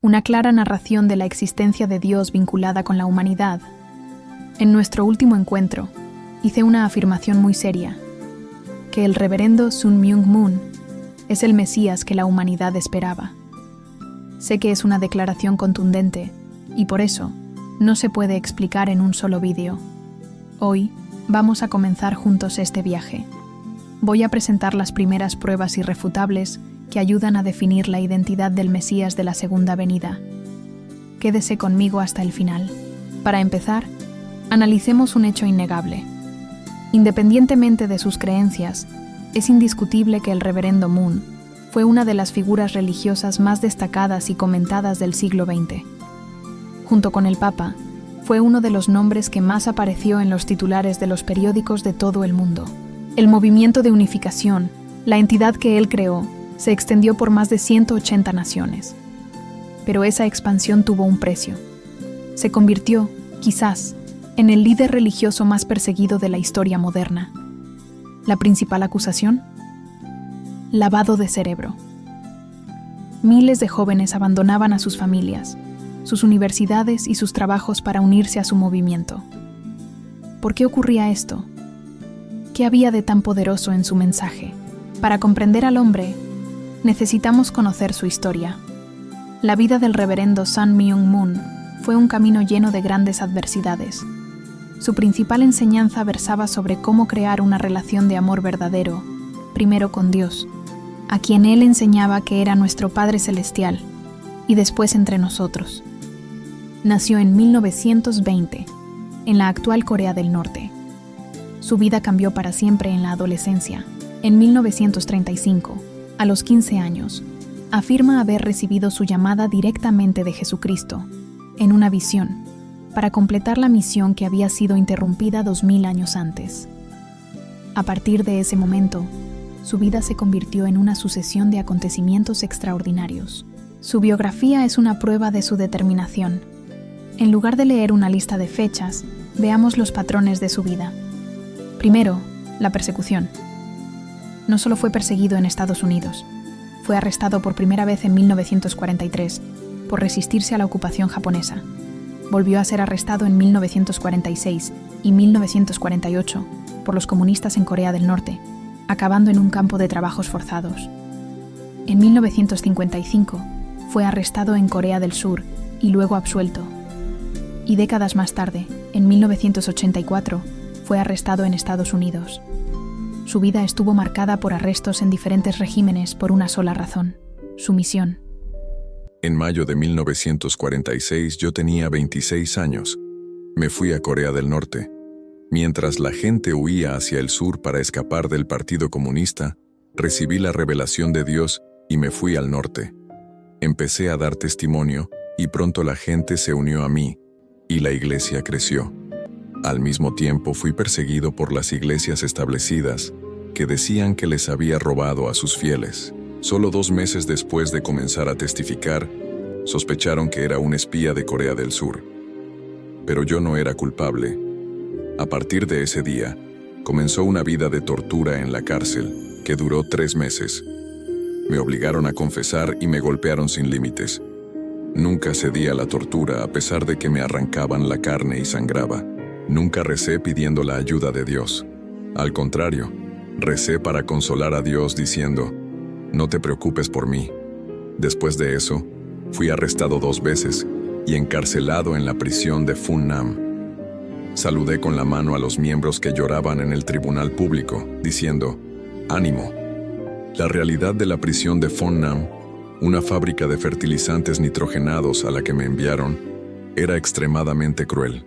una clara narración de la existencia de Dios vinculada con la humanidad. En nuestro último encuentro, hice una afirmación muy seria, que el reverendo Sun Myung Moon es el Mesías que la humanidad esperaba. Sé que es una declaración contundente, y por eso no se puede explicar en un solo vídeo. Hoy vamos a comenzar juntos este viaje. Voy a presentar las primeras pruebas irrefutables que ayudan a definir la identidad del Mesías de la segunda venida. Quédese conmigo hasta el final. Para empezar, analicemos un hecho innegable. Independientemente de sus creencias, es indiscutible que el reverendo Moon fue una de las figuras religiosas más destacadas y comentadas del siglo XX. Junto con el Papa, fue uno de los nombres que más apareció en los titulares de los periódicos de todo el mundo. El movimiento de unificación, la entidad que él creó, se extendió por más de 180 naciones. Pero esa expansión tuvo un precio. Se convirtió, quizás, en el líder religioso más perseguido de la historia moderna. ¿La principal acusación? Lavado de cerebro. Miles de jóvenes abandonaban a sus familias, sus universidades y sus trabajos para unirse a su movimiento. ¿Por qué ocurría esto? ¿Qué había de tan poderoso en su mensaje? Para comprender al hombre, necesitamos conocer su historia. La vida del reverendo Sun Myung Moon fue un camino lleno de grandes adversidades. Su principal enseñanza versaba sobre cómo crear una relación de amor verdadero, primero con Dios, a quien él enseñaba que era nuestro Padre Celestial, y después entre nosotros. Nació en 1920, en la actual Corea del Norte. Su vida cambió para siempre en la adolescencia. En 1935, a los 15 años, afirma haber recibido su llamada directamente de Jesucristo, en una visión, para completar la misión que había sido interrumpida 2000 años antes. A partir de ese momento, su vida se convirtió en una sucesión de acontecimientos extraordinarios. Su biografía es una prueba de su determinación. En lugar de leer una lista de fechas, veamos los patrones de su vida. Primero, la persecución. No solo fue perseguido en Estados Unidos, fue arrestado por primera vez en 1943 por resistirse a la ocupación japonesa. Volvió a ser arrestado en 1946 y 1948 por los comunistas en Corea del Norte, acabando en un campo de trabajos forzados. En 1955 fue arrestado en Corea del Sur y luego absuelto. Y décadas más tarde, en 1984, fue arrestado en Estados Unidos. Su vida estuvo marcada por arrestos en diferentes regímenes por una sola razón: su misión. En mayo de 1946 yo tenía 26 años. Me fui a Corea del Norte. Mientras la gente huía hacia el sur para escapar del Partido Comunista, recibí la revelación de Dios y me fui al norte. Empecé a dar testimonio y pronto la gente se unió a mí y la iglesia creció. Al mismo tiempo fui perseguido por las iglesias establecidas que decían que les había robado a sus fieles. Solo 2 meses después de comenzar a testificar, sospecharon que era un espía de Corea del Sur. Pero yo no era culpable. A partir de ese día, comenzó una vida de tortura en la cárcel, que duró 3 meses. Me obligaron a confesar y me golpearon sin límites. Nunca cedí a la tortura a pesar de que me arrancaban la carne y sangraba. Nunca recé pidiendo la ayuda de Dios. Al contrario, recé para consolar a Dios diciendo: no te preocupes por mí. Después de eso, fui arrestado 2 veces y encarcelado en la prisión de Funnam. Saludé con la mano a los miembros que lloraban en el tribunal público, diciendo: ánimo. La realidad de la prisión de Funnam, una fábrica de fertilizantes nitrogenados a la que me enviaron, era extremadamente cruel.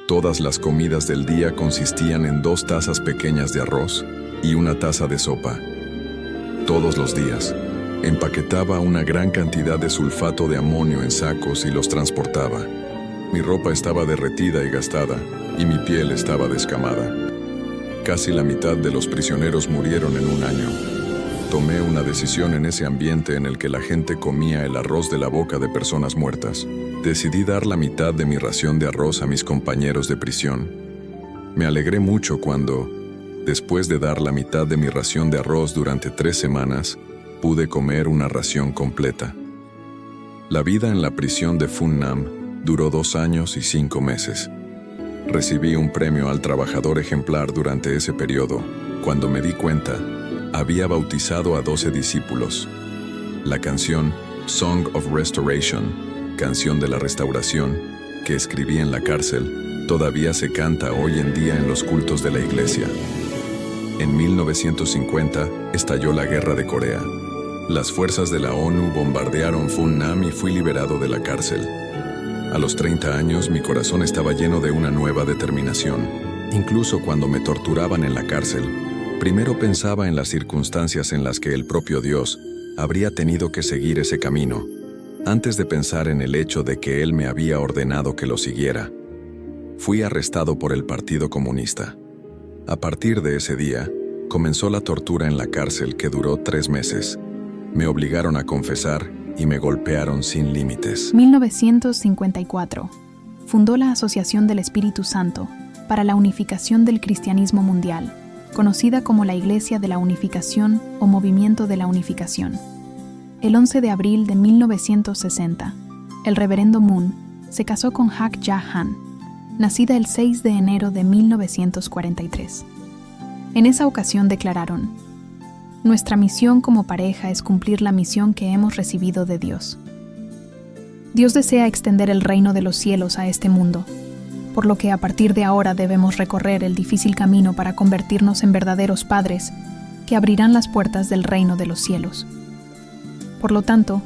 Todas las comidas del día consistían en 2 tazas pequeñas de arroz y 1 taza de sopa. Todos los días, empaquetaba una gran cantidad de sulfato de amonio en sacos y los transportaba. Mi ropa estaba derretida y gastada, y mi piel estaba descamada. Casi la mitad de los prisioneros murieron en 1 año. Tomé una decisión en ese ambiente en el que la gente comía el arroz de la boca de personas muertas. Decidí dar la mitad de mi ración de arroz a mis compañeros de prisión. Me alegré mucho cuando, después de dar la mitad de mi ración de arroz durante 3 semanas, pude comer una ración completa. La vida en la prisión de Funnam duró 2 años y 5 meses. Recibí un premio al trabajador ejemplar durante ese periodo. Cuando me di cuenta, había bautizado a 12 discípulos. La canción Song of Restoration, canción de la restauración, que escribí en la cárcel, todavía se canta hoy en día en los cultos de la iglesia. En 1950 estalló la Guerra de Corea. Las fuerzas de la ONU bombardearon Funnam y fui liberado de la cárcel. A los 30 años mi corazón estaba lleno de una nueva determinación. Incluso cuando me torturaban en la cárcel, primero pensaba en las circunstancias en las que el propio Dios habría tenido que seguir ese camino, antes de pensar en el hecho de que Él me había ordenado que lo siguiera. Fui arrestado por el Partido Comunista. A partir de ese día, comenzó la tortura en la cárcel que duró 3 meses. Me obligaron a confesar y me golpearon sin límites. 1954. Fundó la Asociación del Espíritu Santo para la Unificación del Cristianismo Mundial, conocida como la Iglesia de la Unificación o Movimiento de la Unificación. El 11 de abril de 1960, el reverendo Moon se casó con Hak Ja Han, nacida el 6 de enero de 1943. En esa ocasión declararon: nuestra misión como pareja es cumplir la misión que hemos recibido de Dios. Dios desea extender el reino de los cielos a este mundo, por lo que a partir de ahora debemos recorrer el difícil camino para convertirnos en verdaderos padres que abrirán las puertas del reino de los cielos. Por lo tanto,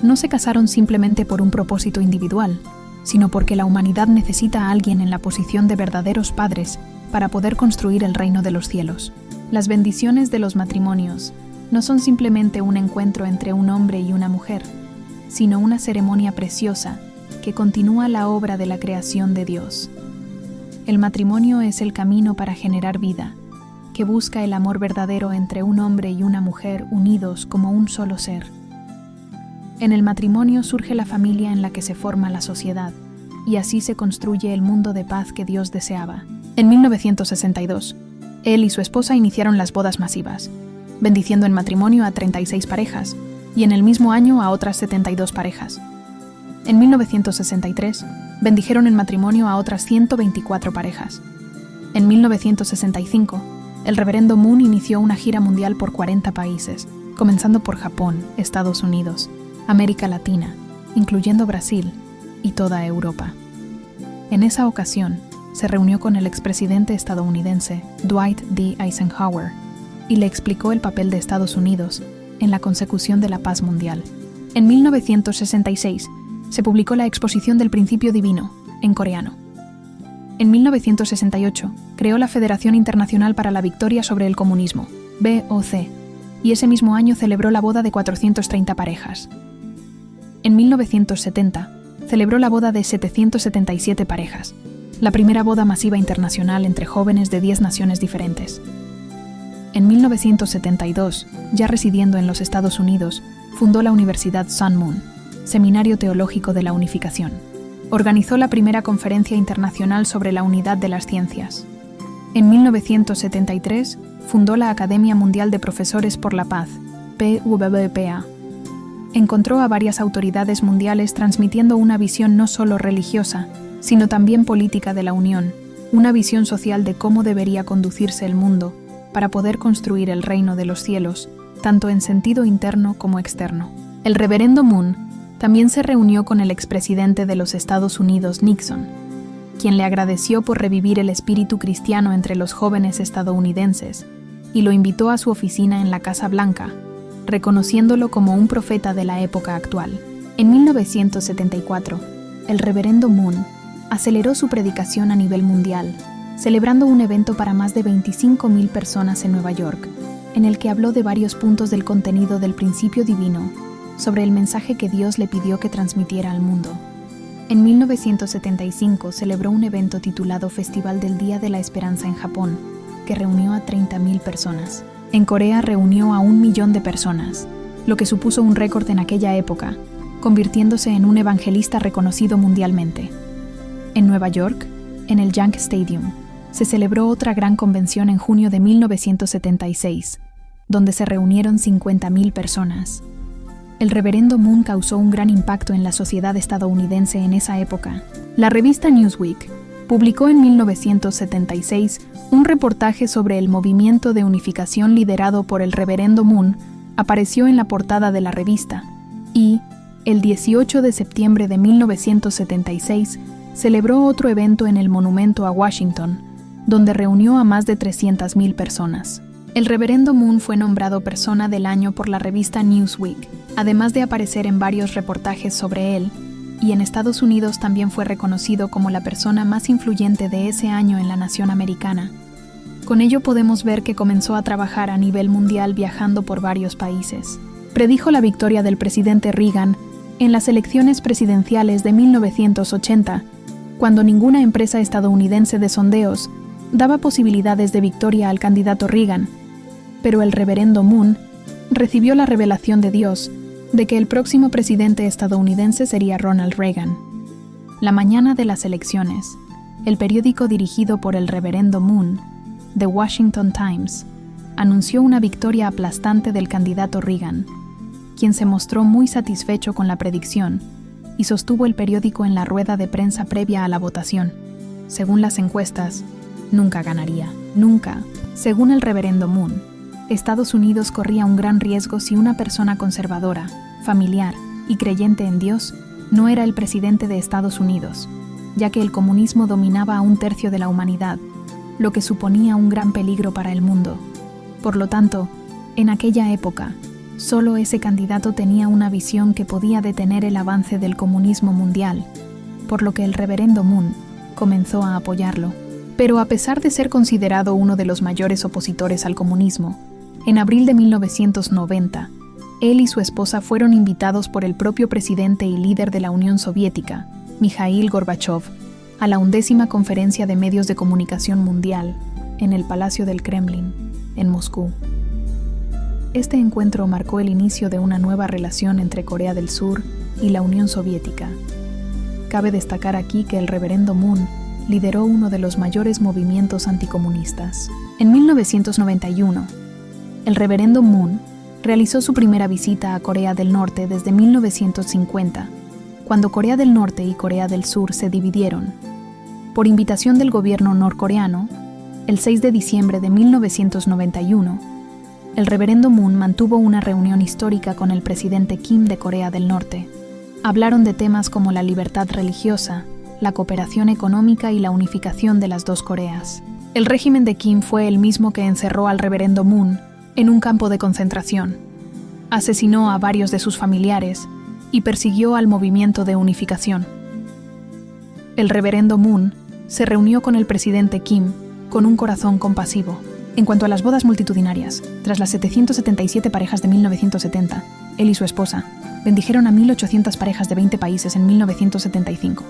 no se casaron simplemente por un propósito individual, sino porque la humanidad necesita a alguien en la posición de verdaderos padres para poder construir el reino de los cielos. Las bendiciones de los matrimonios no son simplemente un encuentro entre un hombre y una mujer, sino una ceremonia preciosa que continúa la obra de la creación de Dios. El matrimonio es el camino para generar vida, que busca el amor verdadero entre un hombre y una mujer unidos como un solo ser. En el matrimonio surge la familia en la que se forma la sociedad, y así se construye el mundo de paz que Dios deseaba. En 1962, él y su esposa iniciaron las bodas masivas, bendiciendo en matrimonio a 36 parejas, y en el mismo año a otras 72 parejas. En 1963, bendijeron en matrimonio a otras 124 parejas. En 1965, el reverendo Moon inició una gira mundial por 40 países, comenzando por Japón, Estados Unidos, América Latina, incluyendo Brasil y toda Europa. En esa ocasión, se reunió con el expresidente estadounidense Dwight D. Eisenhower y le explicó el papel de Estados Unidos en la consecución de la paz mundial. En 1966, se publicó la Exposición del Principio Divino, en coreano. En 1968, creó la Federación Internacional para la Victoria sobre el Comunismo, BOC, y ese mismo año celebró la boda de 430 parejas. En 1970, celebró la boda de 777 parejas, la primera boda masiva internacional entre jóvenes de 10 naciones diferentes. En 1972, ya residiendo en los Estados Unidos, fundó la Universidad Sun Moon, Seminario Teológico de la Unificación. Organizó la primera conferencia internacional sobre la unidad de las ciencias. En 1973, fundó la Academia Mundial de Profesores por la Paz, PWPA. Encontró a varias autoridades mundiales transmitiendo una visión no solo religiosa, sino también política de la Unión, una visión social de cómo debería conducirse el mundo para poder construir el reino de los cielos, tanto en sentido interno como externo. El reverendo Moon también se reunió con el expresidente de los Estados Unidos, Nixon, quien le agradeció por revivir el espíritu cristiano entre los jóvenes estadounidenses y lo invitó a su oficina en la Casa Blanca, reconociéndolo como un profeta de la época actual. En 1974, el reverendo Moon aceleró su predicación a nivel mundial, celebrando un evento para más de 25,000 personas en Nueva York, en el que habló de varios puntos del contenido del principio divino, sobre el mensaje que Dios le pidió que transmitiera al mundo. En 1975 celebró un evento titulado Festival del Día de la Esperanza en Japón, que reunió a 30,000 personas. En Corea reunió a 1 millón de personas, lo que supuso un récord en aquella época, convirtiéndose en un evangelista reconocido mundialmente. En Nueva York, en el Yankee Stadium, se celebró otra gran convención en junio de 1976, donde se reunieron 50,000 personas. El reverendo Moon causó un gran impacto en la sociedad estadounidense en esa época. La revista Newsweek publicó en 1976 un reportaje sobre el movimiento de unificación liderado por el reverendo Moon. Apareció en la portada de la revista y, el 18 de septiembre de 1976, celebró otro evento en el monumento a Washington, donde reunió a más de 300,000 personas. El reverendo Moon fue nombrado Persona del Año por la revista Newsweek, además de aparecer en varios reportajes sobre él, y en Estados Unidos también fue reconocido como la persona más influyente de ese año en la nación americana. Con ello podemos ver que comenzó a trabajar a nivel mundial viajando por varios países. Predijo la victoria del presidente Reagan en las elecciones presidenciales de 1980, cuando ninguna empresa estadounidense de sondeos daba posibilidades de victoria al candidato Reagan, pero el reverendo Moon recibió la revelación de Dios de que el próximo presidente estadounidense sería Ronald Reagan. La mañana de las elecciones, el periódico dirigido por el reverendo Moon, The Washington Times, anunció una victoria aplastante del candidato Reagan, quien se mostró muy satisfecho con la predicción y sostuvo el periódico en la rueda de prensa previa a la votación. Según las encuestas, nunca ganaría, nunca. Según el reverendo Moon, Estados Unidos corría un gran riesgo si una persona conservadora, familiar y creyente en Dios no era el presidente de Estados Unidos, ya que el comunismo dominaba a 1/3 de la humanidad, lo que suponía un gran peligro para el mundo. Por lo tanto, en aquella época, solo ese candidato tenía una visión que podía detener el avance del comunismo mundial, por lo que el reverendo Moon comenzó a apoyarlo. Pero a pesar de ser considerado uno de los mayores opositores al comunismo, en abril de 1990, él y su esposa fueron invitados por el propio presidente y líder de la Unión Soviética, Mikhail Gorbachev, a la 11ª Conferencia de Medios de Comunicación Mundial, en el Palacio del Kremlin, en Moscú. Este encuentro marcó el inicio de una nueva relación entre Corea del Sur y la Unión Soviética. Cabe destacar aquí que el reverendo Moon lideró uno de los mayores movimientos anticomunistas. En 1991, el reverendo Moon realizó su primera visita a Corea del Norte desde 1950, cuando Corea del Norte y Corea del Sur se dividieron. Por invitación del gobierno norcoreano, el 6 de diciembre de 1991, el reverendo Moon mantuvo una reunión histórica con el presidente Kim de Corea del Norte. Hablaron de temas como la libertad religiosa, la cooperación económica y la unificación de las dos Coreas. El régimen de Kim fue el mismo que encerró al reverendo Moon en un campo de concentración, asesinó a varios de sus familiares y persiguió al movimiento de unificación. El reverendo Moon se reunió con el presidente Kim con un corazón compasivo. En cuanto a las bodas multitudinarias, tras las 777 parejas de 1970, él y su esposa bendijeron a 1.800 parejas de 20 países en 1975,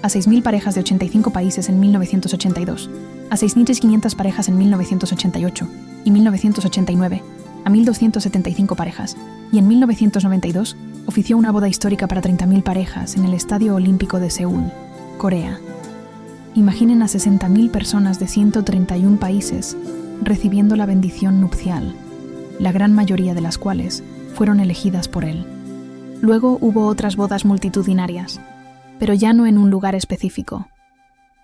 a 6.000 parejas de 85 países en 1982, a 6.500 parejas en 1988 y 1989, a 1.275 parejas, y en 1992 ofició una boda histórica para 30.000 parejas en el Estadio Olímpico de Seúl, Corea. Imaginen a 60.000 personas de 131 países recibiendo la bendición nupcial, la gran mayoría de las cuales fueron elegidas por él. Luego hubo otras bodas multitudinarias, pero ya no en un lugar específico.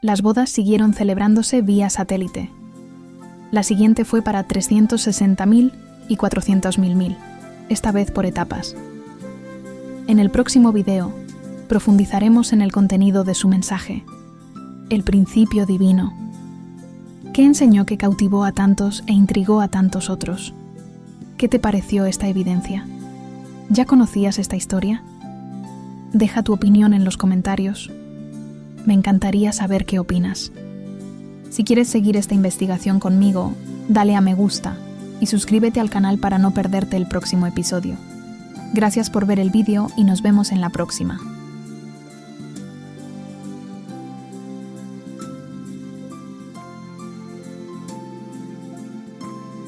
Las bodas siguieron celebrándose vía satélite. La siguiente fue para 360.000 y 400.000, esta vez por etapas. En el próximo video, profundizaremos en el contenido de su mensaje, el principio divino. ¿Qué enseñó que cautivó a tantos e intrigó a tantos otros? ¿Qué te pareció esta evidencia? ¿Ya conocías esta historia? Deja tu opinión en los comentarios. Me encantaría saber qué opinas. Si quieres seguir esta investigación conmigo, dale a me gusta y suscríbete al canal para no perderte el próximo episodio. Gracias por ver el vídeo y nos vemos en la próxima.